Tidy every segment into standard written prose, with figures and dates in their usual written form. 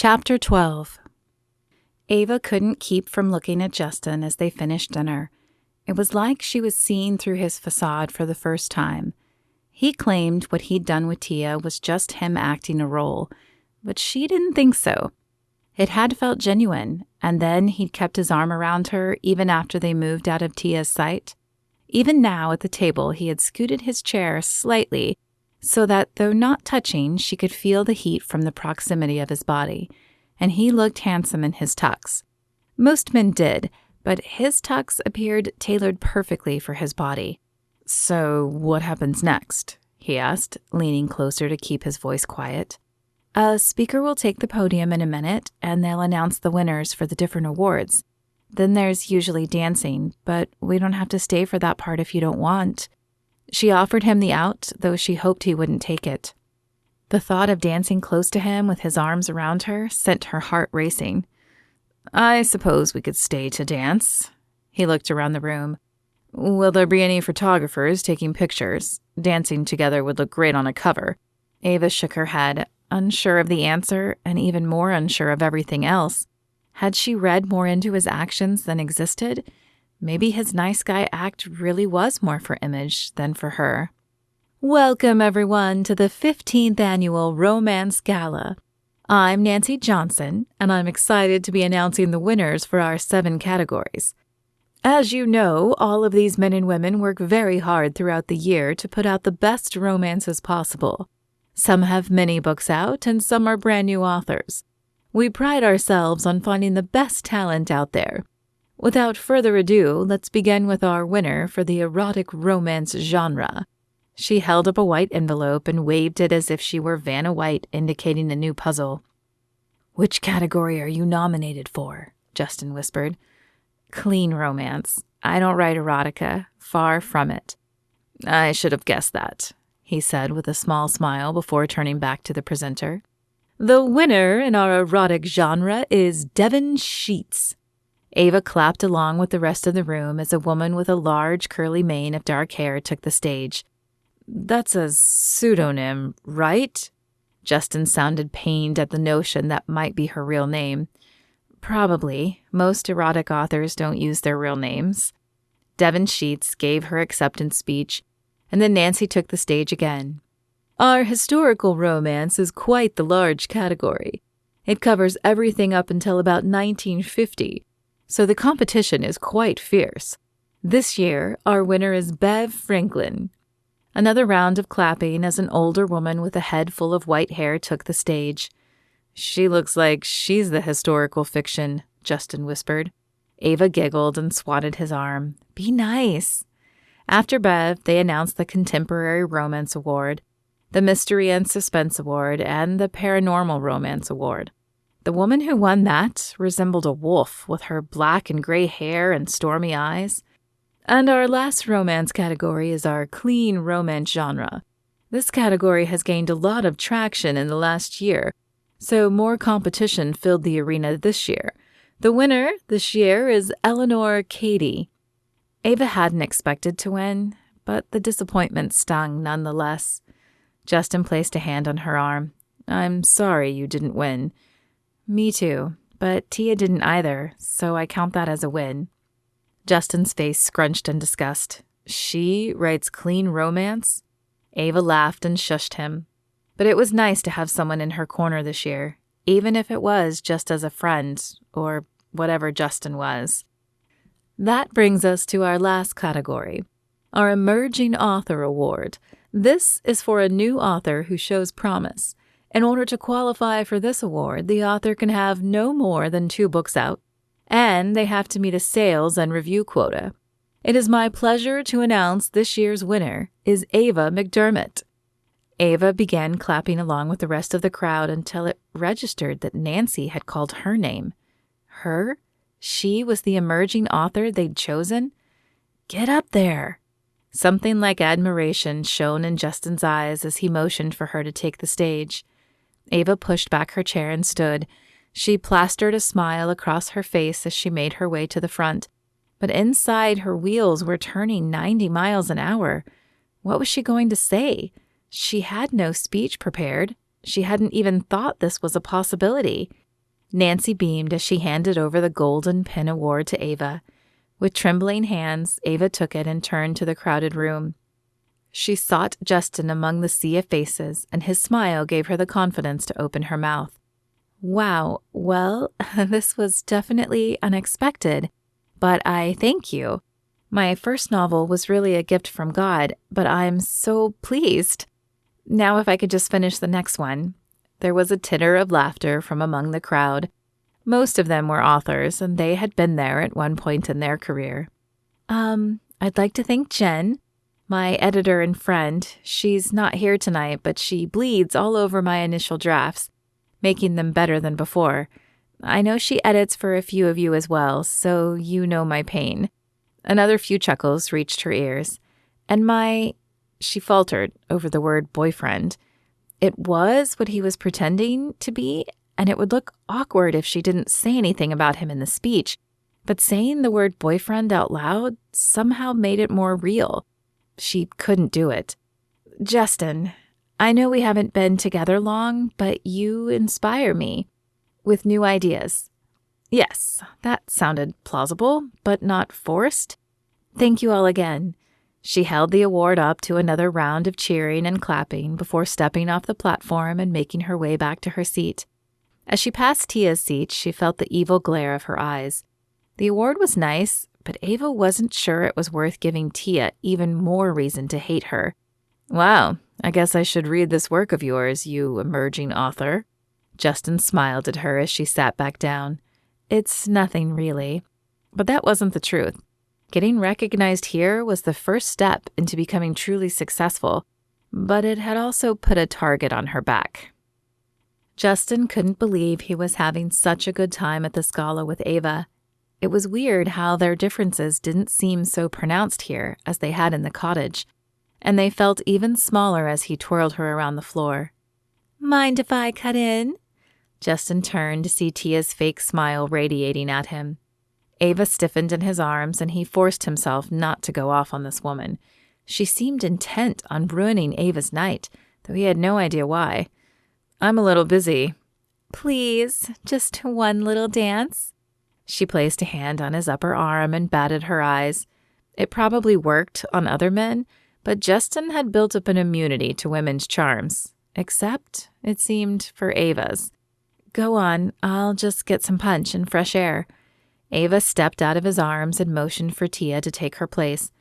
Chapter 12. Ava couldn't keep from looking at Justin as they finished dinner. It was like she was seeing through his facade for the first time. He claimed what he'd done with Tia was just him acting a role, but she didn't think so. It had felt genuine, and then he'd kept his arm around her even after they moved out of Tia's sight. Even now at the table, he had scooted his chair slightly so that, though not touching, she could feel the heat from the proximity of his body, and he looked handsome in his tux. Most men did, but his tux appeared tailored perfectly for his body. "So what happens next?" he asked, leaning closer to keep his voice quiet. "A speaker will take the podium in a minute, and they'll announce the winners for the different awards. Then there's usually dancing, but we don't have to stay for that part if you don't want." She offered him the out, though she hoped he wouldn't take it. The thought of dancing close to him with his arms around her sent her heart racing. "I suppose we could stay to dance." He looked around the room. "Will there be any photographers taking pictures? Dancing together would look great on a cover." Ava shook her head, unsure of the answer and even more unsure of everything else. Had she read more into his actions than existed? Maybe his nice guy act really was more for image than for her. "Welcome, everyone, to the 15th Annual Romance Gala. I'm Nancy Johnson, and I'm excited to be announcing the winners for our 7 categories. As you know, all of these men and women work very hard throughout the year to put out the best romances possible. Some have many books out, and some are brand new authors. We pride ourselves on finding the best talent out there. Without further ado, let's begin with our winner for the erotic romance genre." She held up a white envelope and waved it as if she were Vanna White indicating a new puzzle. "Which category are you nominated for?" Justin whispered. "Clean romance. I don't write erotica. Far from it." "I should have guessed that," he said with a small smile before turning back to the presenter. "The winner in our erotic genre is Devon Sheets." Ava clapped along with the rest of the room as a woman with a large curly mane of dark hair took the stage. "That's a pseudonym, right?" Justin sounded pained at the notion that might be her real name. "Probably. Most erotic authors don't use their real names." Devon Sheets gave her acceptance speech, and then Nancy took the stage again. "Our historical romance is quite the large category. It covers everything up until about 1950, so the competition is quite fierce. This year, our winner is Bev Franklin." Another round of clapping as an older woman with a head full of white hair took the stage. "She looks like she's the historical fiction," Justin whispered. Ava giggled and swatted his arm. "Be nice." After Bev, they announced the Contemporary Romance Award, the Mystery and Suspense Award, and the Paranormal Romance Award. The woman who won that resembled a wolf with her black and gray hair and stormy eyes. "And our last romance category is our clean romance genre. This category has gained a lot of traction in the last year, so more competition filled the arena this year. The winner this year is Eleanor Cady." Ava hadn't expected to win, but the disappointment stung nonetheless. Justin placed a hand on her arm. "I'm sorry you didn't win." "Me too, but Tia didn't either, so I count that as a win." Justin's face scrunched in disgust. "She writes clean romance?" Ava laughed and shushed him. But it was nice to have someone in her corner this year, even if it was just as a friend, or whatever Justin was. That brings us to our last category, our Emerging Author Award. This is for a new author who shows promise. In order to qualify for this award, the author can have no more than 2 books out, and they have to meet a sales and review quota. It is my pleasure to announce this year's winner is Ava McDermott. Ava began clapping along with the rest of the crowd until it registered that Nancy had called her name. Her? She was the emerging author they'd chosen? "Get up there." Something like admiration shone in Justin's eyes as he motioned for her to take the stage. Ava pushed back her chair and stood. She plastered a smile across her face as she made her way to the front, but inside her wheels were turning 90 miles an hour. What was she going to say? She had no speech prepared. She hadn't even thought this was a possibility. Nancy beamed as she handed over the golden pin award to Ava. With trembling hands, Ava took it and turned to the crowded room. She sought Justin among the sea of faces, and his smile gave her the confidence to open her mouth. Wow, well, this was definitely unexpected, but I thank you. My first novel was really a gift from God, but I'm so pleased. Now if I could just finish the next one. There was a titter of laughter from among the crowd. Most of them were authors, and they had been there at one point in their career. I'd like to thank Jen, my editor and friend. She's not here tonight, but she bleeds all over my initial drafts, making them better than before. I know she edits for a few of you as well, so you know my pain. Another few chuckles reached her ears. And she faltered over the word boyfriend. It was what he was pretending to be, and it would look awkward if she didn't say anything about him in the speech. But saying the word boyfriend out loud somehow made it more real. She couldn't do it. Justin, I know we haven't been together long, but you inspire me with new ideas. Yes, that sounded plausible, but not forced. Thank you all again. She held the award up to another round of cheering and clapping before stepping off the platform and making her way back to her seat. As she passed Tia's seat, she felt the evil glare of her eyes. The award was nice, but Ava wasn't sure it was worth giving Tia even more reason to hate her. Wow, I guess I should read this work of yours, you emerging author. Justin smiled at her as she sat back down. It's nothing really. But that wasn't the truth. Getting recognized here was the first step into becoming truly successful, but it had also put a target on her back. Justin couldn't believe he was having such a good time at the Scala with Ava. It was weird how their differences didn't seem so pronounced here as they had in the cottage, and they felt even smaller as he twirled her around the floor. Mind if I cut in? Justin turned to see Tia's fake smile radiating at him. Ava stiffened in his arms, and he forced himself not to go off on this woman. She seemed intent on ruining Ava's night, though he had no idea why. I'm a little busy. Please, just one little dance? She placed a hand on his upper arm and batted her eyes. It probably worked on other men, but Justin had built up an immunity to women's charms, except, it seemed, for Ava's. Go on, I'll just get some punch and fresh air. Ava stepped out of his arms and motioned for Tia to take her place,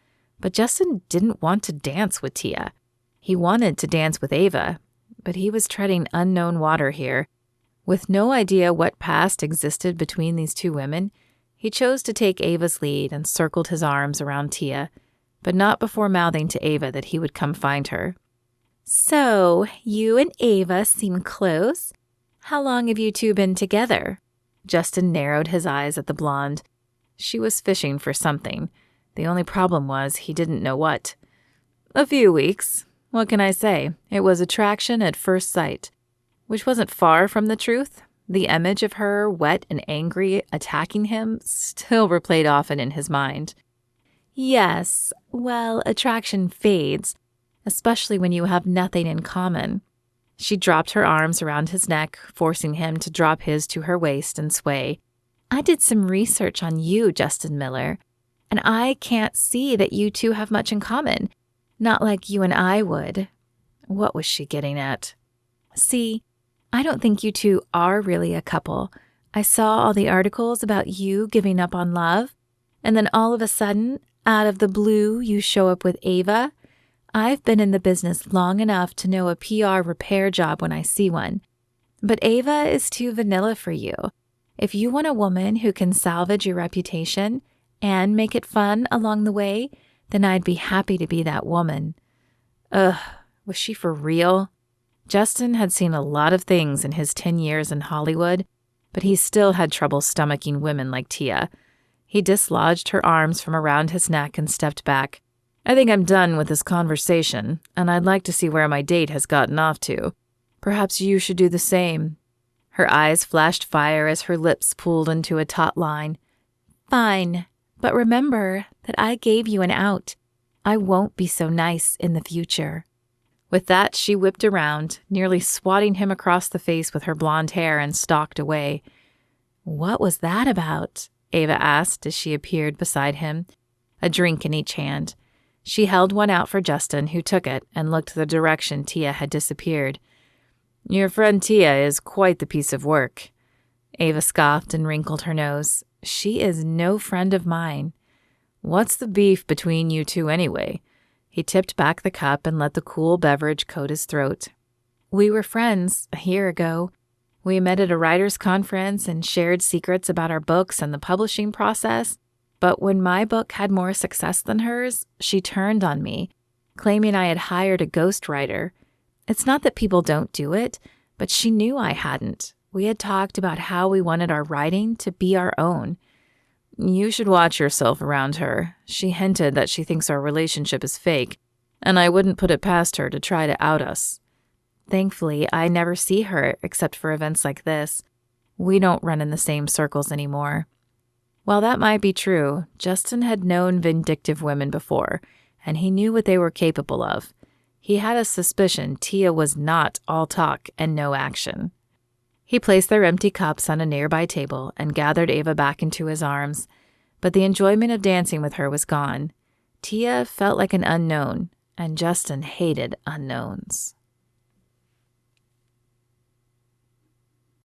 but Justin didn't want to dance with Tia. He wanted to dance with Ava, but he was treading unknown water here. With no idea what past existed between these two women, he chose to take Ava's lead and circled his arms around Tia, but not before mouthing to Ava that he would come find her. So, you and Ava seem close. How long have you two been together? Justin narrowed his eyes at the blonde. She was fishing for something. The only problem was he didn't know what. A few weeks. What can I say? It was attraction at first sight. Which wasn't far from the truth. The image of her, wet and angry, attacking him, still replayed often in his mind. Yes, well, attraction fades, especially when you have nothing in common. She dropped her arms around his neck, forcing him to drop his to her waist and sway. I did some research on you, Justin Miller, and I can't see that you two have much in common. Not like you and I would. What was she getting at? See, I don't think you two are really a couple. I saw all the articles about you giving up on love, and then all of a sudden, out of the blue, you show up with Ava. I've been in the business long enough to know a PR repair job when I see one. But Ava is too vanilla for you. If you want a woman who can salvage your reputation and make it fun along the way, then I'd be happy to be that woman. Ugh, was she for real? Justin had seen a lot of things in his 10 years in Hollywood, but he still had trouble stomaching women like Tia. He dislodged her arms from around his neck and stepped back. I think I'm done with this conversation, and I'd like to see where my date has gotten off to. Perhaps you should do the same. Her eyes flashed fire as her lips pulled into a taut line. Fine, but remember that I gave you an out. I won't be so nice in the future. With that, she whipped around, nearly swatting him across the face with her blonde hair, and stalked away. "What was that about?" Ava asked as she appeared beside him, a drink in each hand. She held one out for Justin, who took it and looked the direction Tia had disappeared. "Your friend Tia is quite the piece of work." Ava scoffed and wrinkled her nose. "She is no friend of mine." "What's the beef between you two anyway?" He tipped back the cup and let the cool beverage coat his throat. "We were friends a year ago. We met at a writers' conference and shared secrets about our books and the publishing process. But when my book had more success than hers, she turned on me, claiming I had hired a ghostwriter. It's not that people don't do it, but she knew I hadn't. We had talked about how we wanted our writing to be our own. You should watch yourself around her. She hinted that she thinks our relationship is fake, and I wouldn't put it past her to try to out us. Thankfully, I never see her except for events like this. We don't run in the same circles anymore." While that might be true, Justin had known vindictive women before, and he knew what they were capable of. He had a suspicion Tia was not all talk and no action. He placed their empty cups on a nearby table and gathered Ava back into his arms, but the enjoyment of dancing with her was gone. Tia felt like an unknown, and Justin hated unknowns.